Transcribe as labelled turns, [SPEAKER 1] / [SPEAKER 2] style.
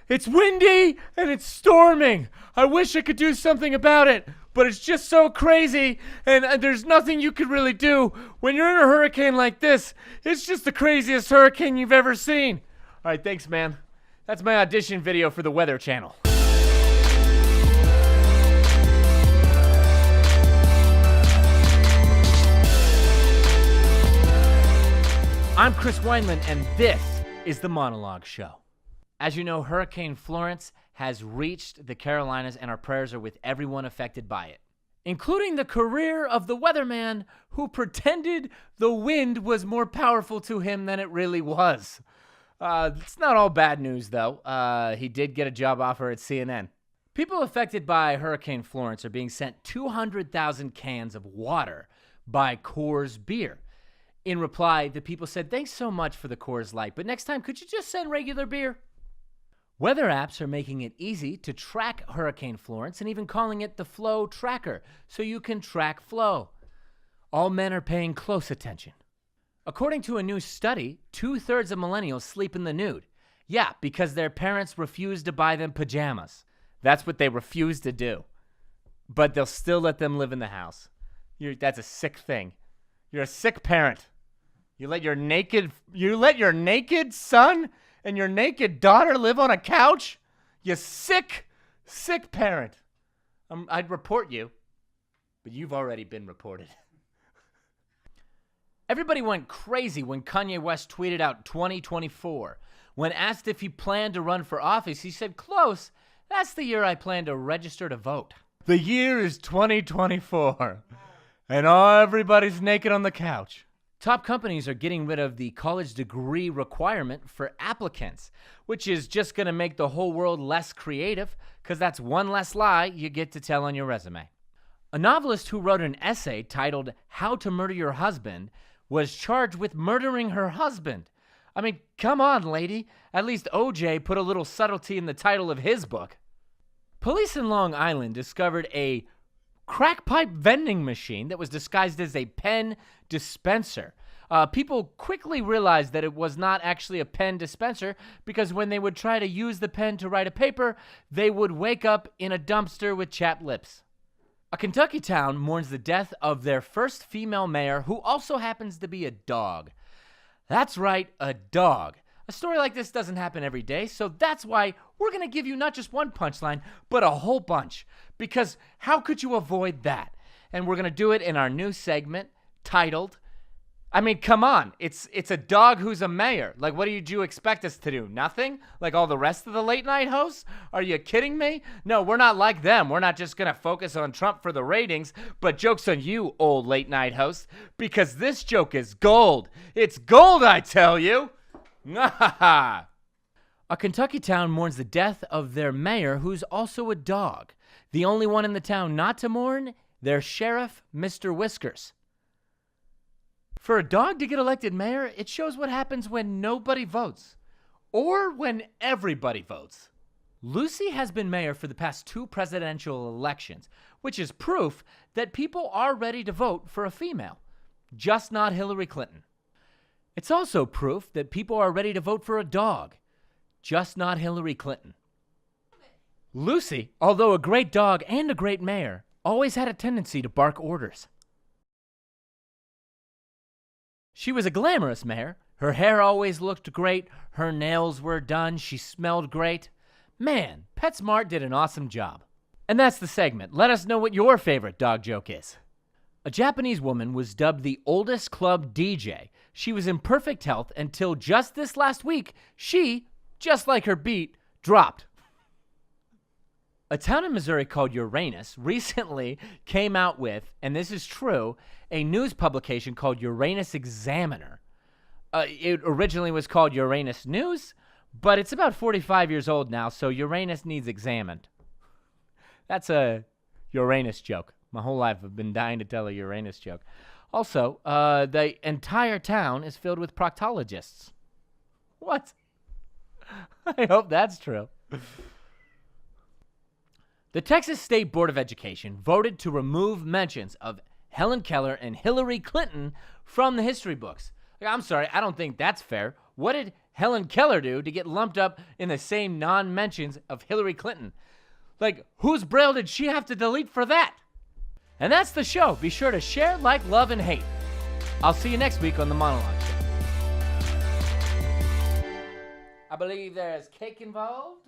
[SPEAKER 1] It's windy and it's storming. I wish I could do something about it, but it's just so crazy, and there's nothing you could really do. When you're in a hurricane like this, it's just the craziest hurricane you've ever seen. All right, thanks, man. That's my audition video for the Weather Channel. I'm Chris Wineland, and this is the Monologue Show. As you know, Hurricane Florence has reached the Carolinas, and our prayers are with everyone affected by it, including the career of the weatherman who pretended the wind was more powerful to him than it really was. It's not all bad news, though. He did get a job offer at CNN. People affected by Hurricane Florence are being sent 200,000 cans of water by Coors Beer. In reply, the people said, "Thanks so much for the Coors Light, but next time, could you just send regular beer?" Weather apps are making it easy to track Hurricane Florence and even calling it the Flow Tracker, so you can track flow. All men are paying close attention. According to a new study, 2/3 of millennials sleep in the nude. Yeah, because their parents refuse to buy them pajamas. That's what they refuse to do. But they'll still let them live in the house. That's a sick thing. You're a sick parent. You let your naked son and your naked daughter live on a couch? You sick, sick parent. I'd report you, but you've already been reported. Everybody went crazy when Kanye West tweeted out 2024. When asked if he planned to run for office, he said, "Close. That's the year I plan to register to vote." The year is 2024, and everybody's naked on the couch. Top companies are getting rid of the college degree requirement for applicants, which is just going to make the whole world less creative, because that's one less lie you get to tell on your resume. A novelist who wrote an essay titled "How to Murder Your Husband" was charged with murdering her husband. I mean, come on, lady. At least OJ put a little subtlety in the title of his book. Police in Long Island discovered a crack pipe vending machine that was disguised as a pen dispenser. People quickly realized that it was not actually a pen dispenser, because when they would try to use the pen to write a paper, they would wake up in a dumpster with chapped lips. A Kentucky town mourns the death of their first female mayor, who also happens to be a dog. That's right, a dog. A story like this doesn't happen every day, so that's why we're going to give you not just one punchline, but a whole bunch. Because how could you avoid that? And we're going to do it in our new segment titled, I mean, come on, it's a dog who's a mayor. Like, what did you expect us to do? Nothing? Like all the rest of the late night hosts? Are you kidding me? No, we're not like them. We're not just going to focus on Trump for the ratings, but jokes on you, old late night hosts, because this joke is gold. It's gold, I tell you. A Kentucky town mourns the death of their mayor, who's also a dog. The only one in the town not to mourn, their sheriff, Mr. Whiskers. For a dog to get elected mayor, it shows what happens when nobody votes, or when everybody votes. Lucy has been mayor for the past 2 presidential elections, which is proof that people are ready to vote for a female, just not Hillary Clinton. It's also proof that people are ready to vote for a dog, just not Hillary Clinton. Lucy, although a great dog and a great mayor, always had a tendency to bark orders. She was a glamorous mayor. Her hair always looked great. Her nails were done. She smelled great. Man, PetSmart did an awesome job. And that's the segment. Let us know what your favorite dog joke is. A Japanese woman was dubbed the oldest club DJ. She was in perfect health until just this last week, she, just like her beat, dropped. A town in Missouri called Uranus recently came out with, and this is true, a news publication called Uranus Examiner. It originally was called Uranus News, but it's about 45 years old now, so Uranus needs examined. That's a Uranus joke. My whole life I've been dying to tell a Uranus joke. Also, the entire town is filled with proctologists. What? I hope that's true. The Texas State Board of Education voted to remove mentions of Helen Keller and Hillary Clinton from the history books. I'm sorry, I don't think that's fair. What did Helen Keller do to get lumped up in the same non-mentions of Hillary Clinton? Like, whose braille did she have to delete for that? And that's the show. Be sure to share, like, love, and hate. I'll see you next week on the Monologue Show. I believe there's cake involved.